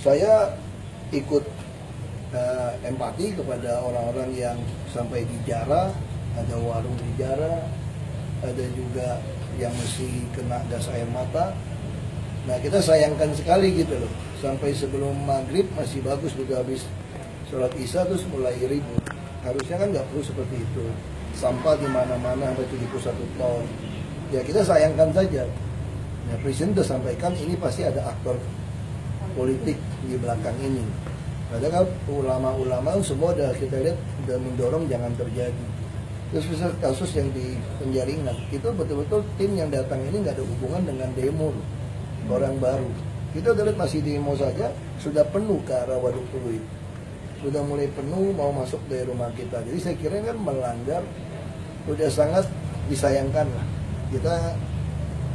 Saya ikut empati kepada orang-orang yang sampai dijarah, ada warung dijarah, ada juga yang mesti kena gas air mata. Nah, kita sayangkan sekali gitu loh. Sampai sebelum maghrib masih bagus, udah habis sholat isya terus mulai ribut. Harusnya kan nggak perlu seperti itu. Sampah di mana-mana sampai 71 ton. Ya kita sayangkan saja. Nah, Presiden sudah sampaikan ini pasti ada aktor politik di belakang ini. Padahal ulama-ulama semua udah kita lihat udah mendorong jangan terjadi. Terus misal kasus yang di penjaringan, itu betul-betul tim yang datang ini nggak ada hubungan dengan demo orang baru. Kita udah lihat masih demo saja sudah penuh ke arah Waduk Pluit, sudah mulai penuh mau masuk dari rumah kita. Jadi saya kira kan melanggar, udah sangat disayangkan lah. Kita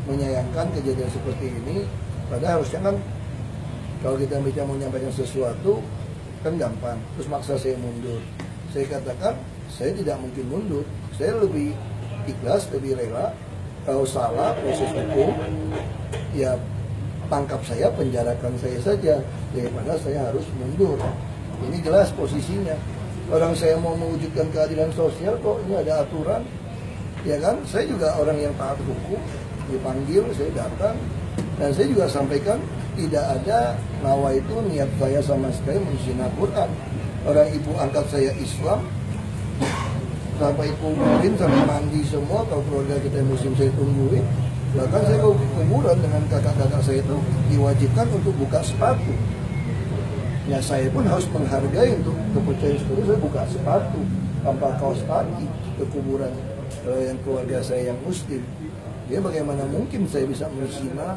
menyayangkan kejadian seperti ini. Padahal harusnya kan kalau kita bicara mau menyampaikan sesuatu kan gampang, terus maksa saya mundur. Saya katakan saya tidak mungkin mundur, saya lebih ikhlas, lebih rela. Kalau salah proses hukum, ya tangkap saya, penjarakan saya saja, daripada saya harus mundur. Ini jelas posisinya. Orang saya mau mewujudkan keadilan sosial kok ini ada aturan, ya kan? Saya juga orang yang taat hukum, dipanggil saya datang, dan saya juga sampaikan tidak ada nawa itu niat saya sama sekali menghina Quran. Orang ibu angkat saya Islam, sampai kuburin, sampai mandi semua. Kalau keluarga kita muslim saya tungguin. Bahkan saya ke kuburan dengan kakak-kakak saya itu diwajibkan untuk buka sepatu. Ya saya pun harus menghargai untuk kepercayaan seperti saya buka sepatu tanpa kaos kaki ke kuburan. Kalau yang keluarga saya yang muslim, dia bagaimana mungkin saya bisa menghina?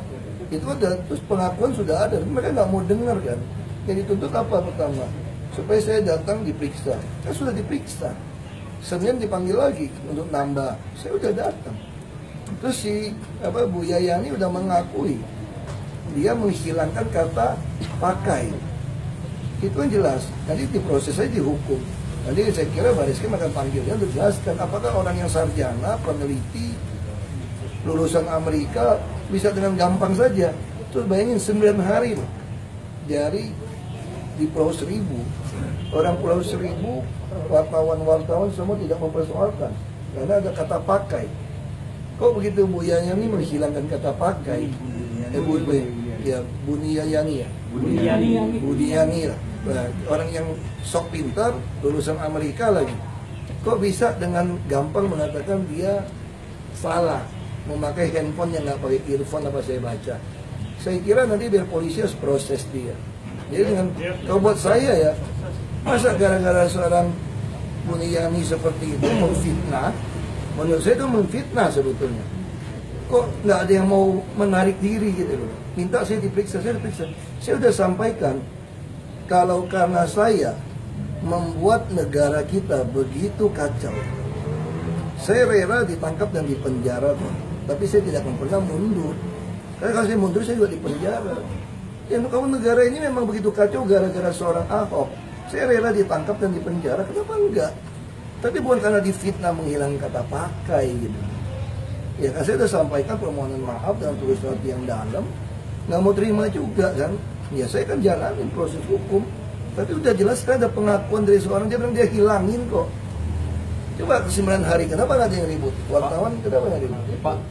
Itu ada, terus pengakuan sudah ada, mereka nggak mau dengar kan. Yang dituntut apa pertama? Supaya saya datang diperiksa. Kan sudah diperiksa. Senin dipanggil lagi untuk nambah. Saya udah datang. Terus si Bu Yayani udah mengakui dia menghilangkan kata pakai. Itu kan jelas. Nanti diproses saya dihukum. Nanti saya kira Baris Krim akan panggilnya untuk jelaskan apakah orang yang sarjana, peneliti, lulusan Amerika bisa dengan gampang saja. Terus bayangin 9 hari loh. Dari di Pulau Seribu, orang Pulau Seribu, wartawan-wartawan semua tidak mempersoalkan karena ada kata pakai. Kok begitu Bu Yani menghilangkan kata pakai? Buniyani ya. Buniyani lah. Orang yang sok pintar, lulusan Amerika lagi. Kok bisa dengan gampang mengatakan dia salah memakai handphone yang nggak pakai earphone apa saya baca. Saya kira nanti biar polisi harus proses dia. Jadi dengan kalau buat saya ya, masa gara-gara seorang Buniyani seperti itu memfitnah, menurut saya itu memfitnah sebetulnya. Kok nggak ada yang mau menarik diri gitu loh. Minta saya diperiksa, saya diperiksa. Saya sudah sampaikan kalau karena saya membuat negara kita begitu kacau, saya rela ditangkap dan dipenjara, tapi saya tidak pernah mundur. Karena kalau saya mundur, saya juga dipenjara. Yang kamu negara ini memang begitu kacau gara-gara seorang Ahok. Saya rela ditangkap dan dipenjara, kenapa enggak? Tapi bukan karena difitnah menghilangkan kata pakai gitu. Ya kan saya sudah sampaikan permohonan maaf dengan tulis surat yang dalam, nggak mau terima juga kan. Ya saya kan jalanin proses hukum, tapi udah jelas kan ada pengakuan dari seorang, dia bilang dia hilangin kok. Coba ke 9 hari, kenapa nggak ada yang ribut? Wartawan kenapa nggak ribut?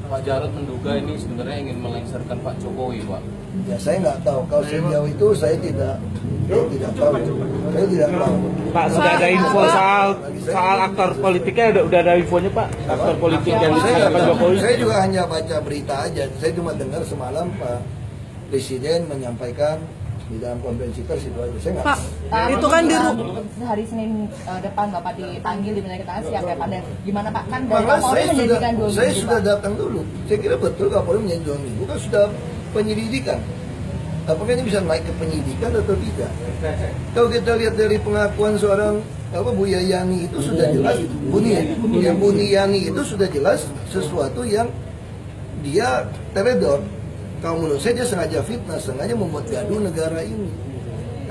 Pak Jarod menduga ini sebenarnya ingin melengsarkan Pak Jokowi, Pak. Ya saya nggak tahu. Kalau sejauh itu saya tidak tahu. Saya tidak tahu. Pak, sudah ada info soal aktor politiknya, udah ada infonya Pak? Aktor politik yang diserahkan Pak Jokowi? Saya juga hanya baca berita aja. Saya cuma dengar semalam Pak Presiden menyampaikan di dalam konferensi pers itu aja. Saya nggak. Pak, itu kan di hari Senin depan Bapak dipanggil di kita siap ya Pak. Dan gimana Pak kan dari Maka Kapolri menjadikan 2 minggu. saya sudah datang dulu. Saya kira betul Kapolri menjadi 2 minggu kan sudah penyelidikan. Apakah ini bisa naik ke penyidikan atau tidak? Kalau kita lihat dari pengakuan seorang Bu Yayani itu sudah jelas, Buniyani itu sudah jelas sesuatu yang dia teledor. Kalau menurut saya dia sengaja fitnah, sengaja membuat gaduh negara ini.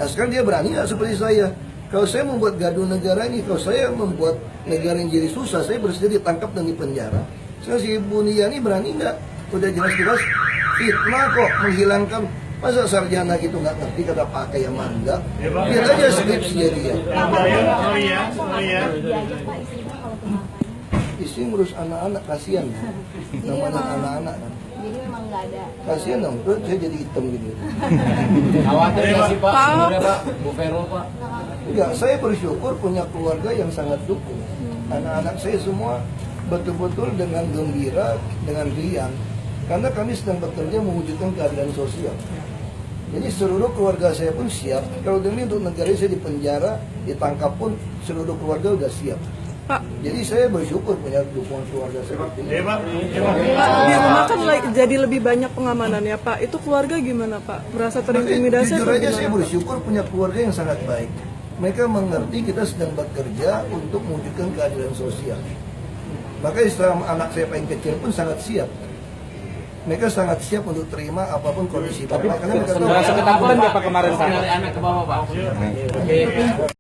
Nah sekarang dia berani nggak seperti saya? Kalau saya membuat gaduh negara ini, kalau saya membuat negara yang jadi susah, saya bersedia ditangkap dan dipenjara. Sekarang si Buniyani berani nggak? Udah jelas-jelas fitnah kok, menghilangkan Masa sarjana gitu nggak ngerti kata pakai yang mangga? Biar aja skripsi dia. Istri ngurus anak-anak, kasihan. Namanya anak-anak kan. Jadi memang nggak ada. Kasihan dong, tuh saya jadi hitam gitu. Khawatir nggak sih Pak? Sebenarnya Pak, Bu Vero Pak. Enggak, saya bersyukur punya keluarga yang sangat dukung. Anak-anak saya semua betul-betul dengan gembira, dengan riang. Karena kami sedang bekerja mewujudkan keadilan sosial. Jadi seluruh keluarga saya pun siap. Kalau demi untuk negara saya di penjara, ditangkap pun seluruh keluarga udah siap. Pak. Jadi saya bersyukur punya dukungan keluarga seperti ini. Pak, di rumah kan jadi lebih banyak pengamanan ya Pak. Itu keluarga gimana Pak? Merasa terintimidasi Jujur atau aja gimana, saya Pak? bersyukur punya keluarga yang sangat baik. Mereka mengerti kita sedang bekerja untuk mewujudkan keadilan sosial. Maka setelah anak saya paling kecil pun sangat siap. Mereka sangat siap untuk terima apapun kondisi. Tapi karena mereka tahu Merasa ketakutan nggak Pak kemarin Pak? Dari anak ke bawah Pak.